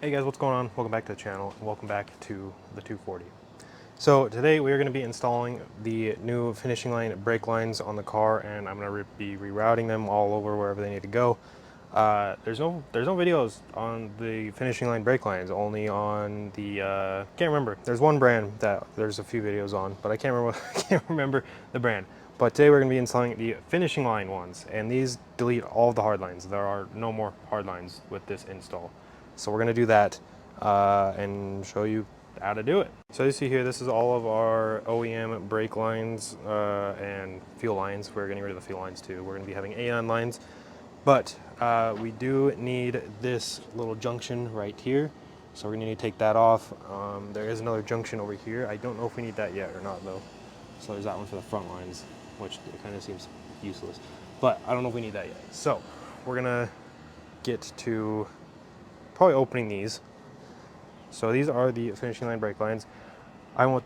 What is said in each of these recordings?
Hey guys, what's going on? Welcome back to the channel and welcome back to the 240. So today we are going to be installing the new finishing line brake lines on the car, and I'm going to be rerouting them all over wherever they need to go. There's no videos on the finishing line brake lines, only on the can't remember. There's one brand that there's a few videos on, but I can't remember I can't remember the brand. But today we're going to be installing the finishing line ones, and these delete all of the hard lines. There are no more hard lines with this install. So we're going to do that and show you how to do it. So you see here, this is all of our OEM brake lines and fuel lines. We're getting rid of the fuel lines too. We're going to be having AN lines, but we do need this little junction right here. So we're going to need to take that off. There is another junction over here. I don't know if we need that yet or not though. So there's that one for the front lines, which kind of seems useless, but I don't know if we need that yet. So we're going to get to probably opening these. So these are the finishing line brake lines. I went with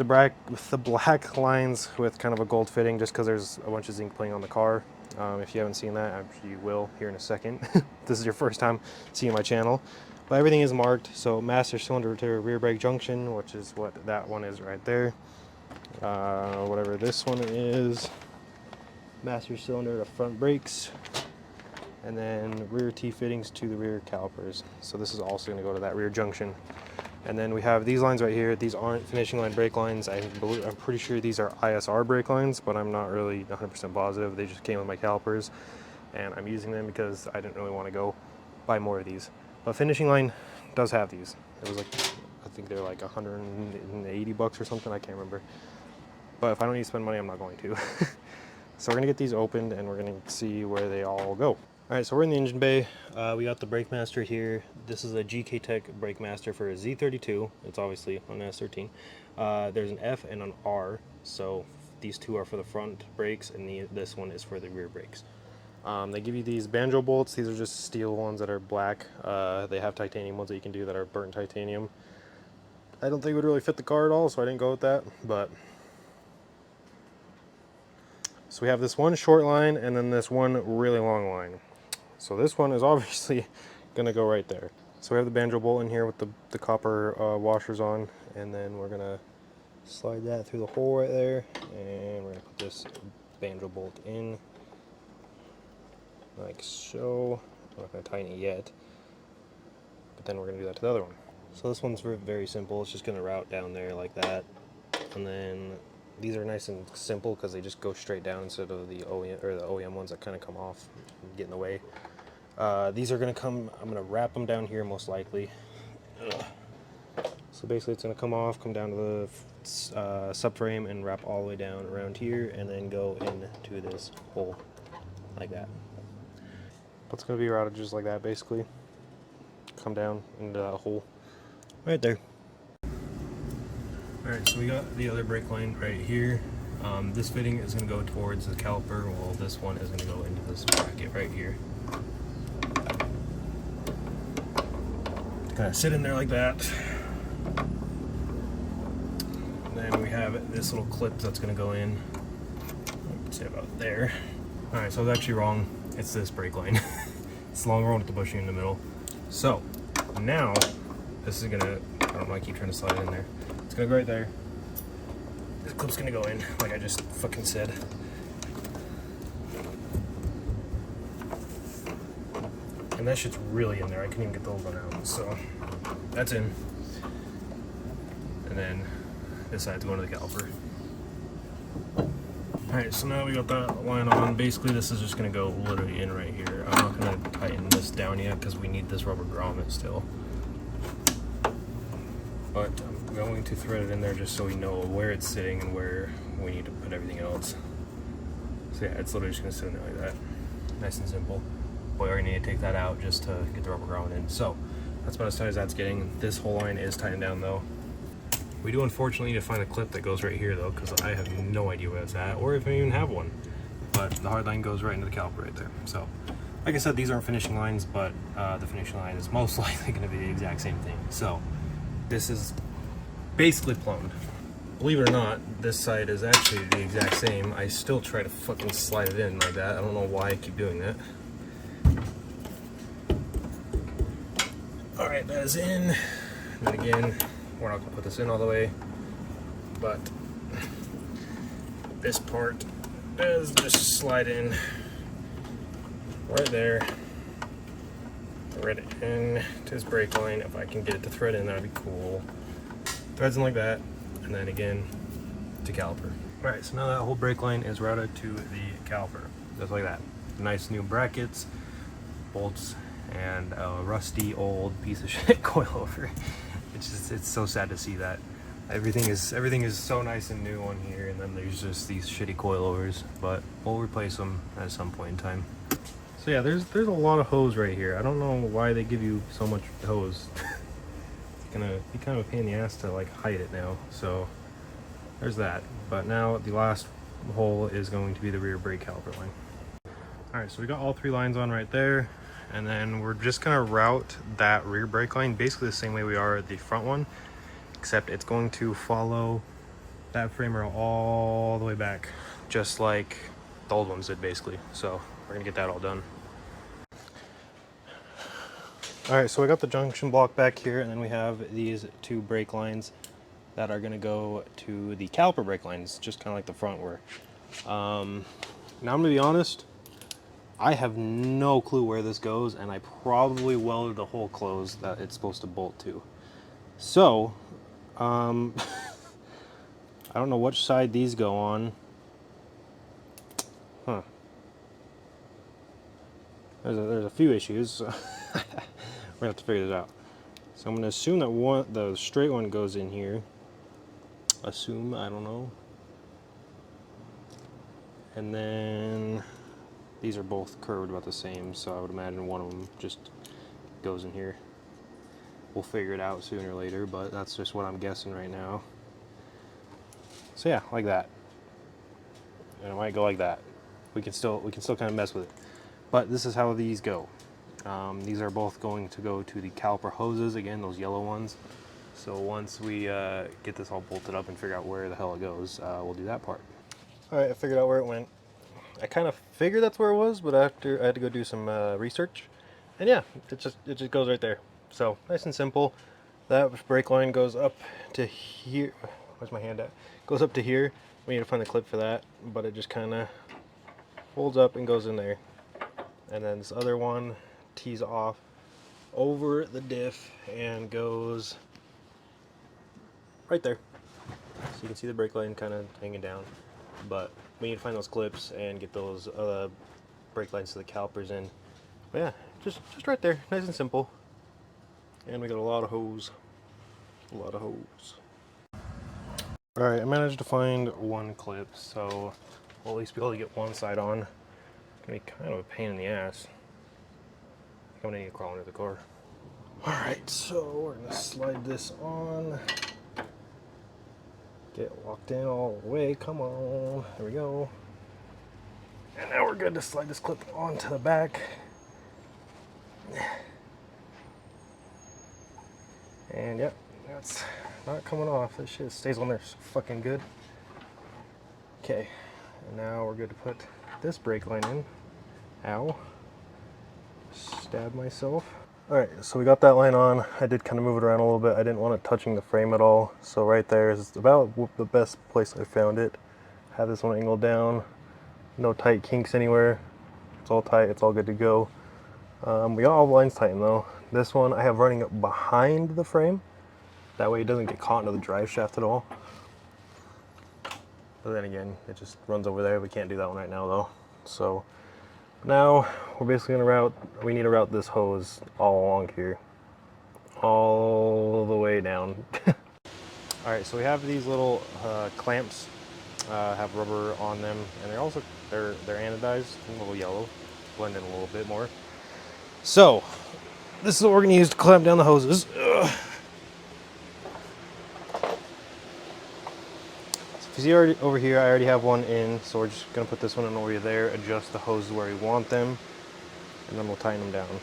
the black lines with kind of a gold fitting just because there's a bunch of zinc playing on the car. If you haven't seen that, I'm sure you will here in a second. This is your first time seeing my channel. But everything is marked. So master cylinder to rear brake junction, which is what that one is right there. Whatever this one is. Master cylinder to front brakes. And then rear T-fittings to the rear calipers. So this is also going to go to that rear junction. And then we have these lines right here. These aren't finishing line brake lines. I'm pretty sure these are ISR brake lines, but I'm not really 100% positive. They just came with my calipers, and I'm using them because I didn't really want to go buy more of these. But finishing line does have these. It was like, I think they're like 180 bucks or something. I can't remember. But if I don't need to spend money, I'm not going to. So we're going to get these opened, and we're going to see where they all go. Alright, so we're in the engine bay. We got the brake master here. This is a GK Tech brake master for a Z32. It's obviously on an S13. There's an F and an R, so these two are for the front brakes, and this one is for the rear brakes. They give you these banjo bolts. These are just steel ones that are black. They have titanium ones that you can do that are burnt titanium. I don't think it would really fit the car at all, so I didn't go with that. But so we have this one short line and then this one really long line. So this one is obviously going to go right there. So we have the banjo bolt in here with the copper washers on, and then we're going to slide that through the hole right there, and we're going to put this banjo bolt in like so. I'm not going to tighten it yet, but then we're going to do that to the other one. So this one's very simple. It's just going to route down there like that, and then these are nice and simple because they just go straight down instead of the OEM ones that kind of come off and get in the way. These are going to come, I'm going to wrap them down here most likely. So basically it's going to come off, come down to the subframe and wrap all the way down around here, and then go into this hole like that. It's going to be routed just like that basically. Come down into that hole right there. Alright, so we got the other brake line right here. This fitting is going to go towards the caliper, while this one is going to go into this bracket right here. Kind of sit in there like that. And then we have this little clip that's going to go in. Let's say about there. Alright, so I was actually wrong. It's this brake line. It's the long one with the bushing in the middle. So now this is going to, I don't know, I keep trying to slide it in there. It's going to go right there. This clip's going to go in, like I just fucking said. And that shit's really in there. I couldn't even get the old one out. So that's in. And then this side's going to the caliper. Alright, so now we got that line on. Basically this is just going to go literally in right here. I'm not going to tighten this down yet because we need this rubber grommet still. But I'm going to thread it in there just so we know where it's sitting and where we need to put everything else. So yeah, it's literally just going to sit in there like that. Nice and simple. But we're going to need to take that out just to get the rubber grommet in. So that's about as tight as that's getting. This whole line is tightened down though. We do unfortunately need to find a clip that goes right here though, because I have no idea where it's at, or if I even have one. But the hard line goes right into the caliper right there. So like I said, these aren't finishing lines, but the finishing line is most likely going to be the exact same thing. So this is basically plumbed. Believe it or not, this side is actually the exact same. I still try to fucking slide it in like that. I don't know why I keep doing that. Alright, that is in. And then again, we're not going to put this in all the way, but this part does just slide in right there, thread it in to his brake line. If I can get it to thread in, that'd be cool. Threads in like that, and then again to caliper. Alright, so now that whole brake line is routed to the caliper, just like that. Nice new brackets, bolts, and a rusty old piece of shit coilover. It's so sad to see that. Everything is so nice and new on here, and then there's just these shitty coilovers, but we'll replace them at some point in time. So yeah, there's a lot of hose right here. I don't know why they give you so much hose. It's gonna be kind of a pain in the ass to like hide it now. So there's that. But now the last hole is going to be the rear brake caliper line. Alright, so we got all 3 lines on right there, and then we're just gonna route that rear brake line basically the same way we are the front one, except it's going to follow that frame rail all the way back, just like the old ones did basically. So we're gonna get that all done. Alright, so we got the junction block back here, and then we have these 2 brake lines that are gonna go to the caliper brake lines, just kind of like the front were. Now I'm gonna be honest, I have no clue where this goes, and I probably welded the hole closed that it's supposed to bolt to. So, I don't know which side these go on. Huh. There's a few issues. So we're gonna have to figure this out. So I'm gonna assume that the straight one goes in here. Assume, I don't know. And then these are both curved about the same, so I would imagine one of them just goes in here. We'll figure it out sooner or later, but that's just what I'm guessing right now. So yeah, like that. And it might go like that. We can still kind of mess with it. But this is how these go. These are both going to go to the caliper hoses, again, those yellow ones. So once we get this all bolted up and figure out where the hell it goes, we'll do that part. Alright, I figured out where it went. I kind of figured that's where it was, but after I had to go do some research. And yeah, it just goes right there. So nice and simple. That brake line goes up to here. Where's my hand at? Goes up to here. We need to find the clip for that, but it just kind of folds up and goes in there. And then this other one tees off over the diff and goes right there. So you can see the brake line kind of hanging down. But we need to find those clips and get those brake lines to the calipers in. But yeah, just right there, nice and simple. And we got a lot of hose. A lot of hose. Alright, I managed to find one clip, so we'll at least be able to get one side on. It's gonna be kind of a pain in the ass. I'm gonna need to crawl under the car. Alright, so we're gonna slide this on. Get locked in all the way, come on. There we go. And now we're good to slide this clip onto the back. And yep, that's not coming off. This shit stays on there so fucking good. Okay, and now we're good to put this brake line in. Ow. Stab myself. Alright, so we got that line on. I did kind of move it around a little bit. I didn't want it touching the frame at all. So right there is about the best place I found it. Have this one angled down. No tight kinks anywhere. It's all tight. It's all good to go. We got all the lines tightened though. This one I have running up behind the frame. That way it doesn't get caught into the drive shaft at all. But then again, it just runs over there. We can't do that one right now though. So now we're basically we need to route this hose all along here. All the way down. Alright, so we have these little clamps, have rubber on them, and they're anodized, a little yellow, blend in a little bit more. So, this is what we're going to use to clamp down the hoses. Ugh. So if you see over here, I already have one in, so we're just going to put this one in over there, adjust the hoses where we want them, and then we'll tighten them down.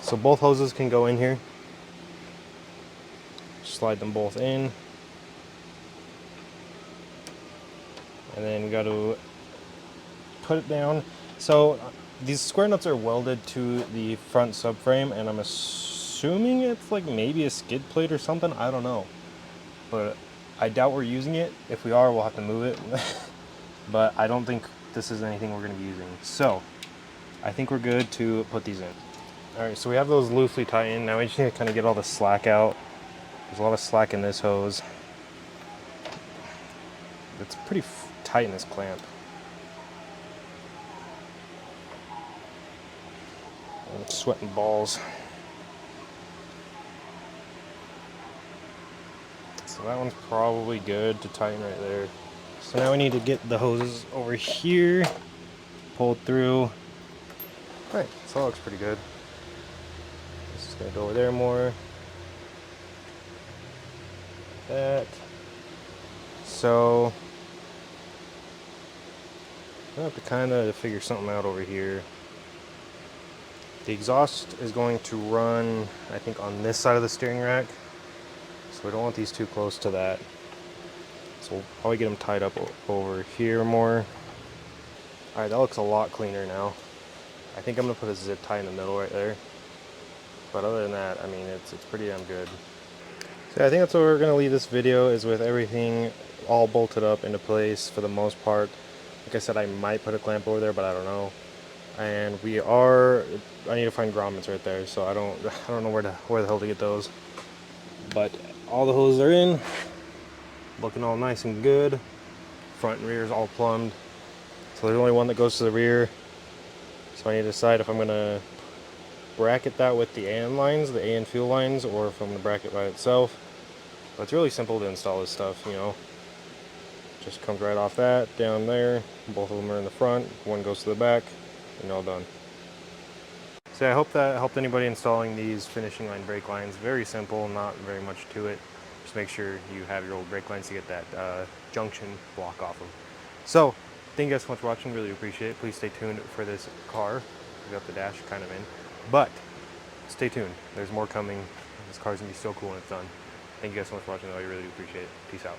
So both hoses can go in here. Slide them both in. And then we got to put it down. So These square nuts are welded to the front subframe, and I'm assuming it's like maybe a skid plate or something. I don't know, but I doubt we're using it. If we are, we'll have to move it. But I don't think this is anything we're going to be using. So I think we're good to put these in. All right, so we have those loosely tightened. Now we just need to kind of get all the slack out. There's a lot of slack in this hose. It's pretty tight in this clamp. I'm sweating balls. So that one's probably good to tighten right there. So now we need to get the hoses over here, pulled through. All right, so that looks pretty good. This is gonna go over there more. That. So I have to kind of figure something out over here. The exhaust is going to run, I think, on this side of the steering rack. So we don't want these too close to that. So we'll probably get them tied up over here more. All right, that looks a lot cleaner now. I think I'm gonna put a zip tie in the middle right there. But other than that, I mean, it's pretty damn good. So I think that's what we're gonna leave this video, is with everything all bolted up into place for the most part. Like I said, I might put a clamp over there, but I don't know. And I need to find grommets right there, so I don't know where the hell to get those. But all the hoses are in, looking all nice and good. Front and rear is all plumbed. So there's only one that goes to the rear. So I need to decide if I'm gonna bracket that with the AN lines, the AN fuel lines, or if I'm gonna bracket by itself. But it's really simple to install this stuff, you know. Just comes right off that, down there. Both of them are in the front, one goes to the back, and all done. So I hope that helped anybody installing these finishing line brake lines. Very simple, not very much to it. Just make sure you have your old brake lines to get that junction block off of. So, thank you guys so much for watching, really appreciate it. Please stay tuned for this car. We got the dash kind of in. But, stay tuned, there's more coming. This car's gonna be so cool when it's done. Thank you guys so much for watching though, I really appreciate it. Peace out.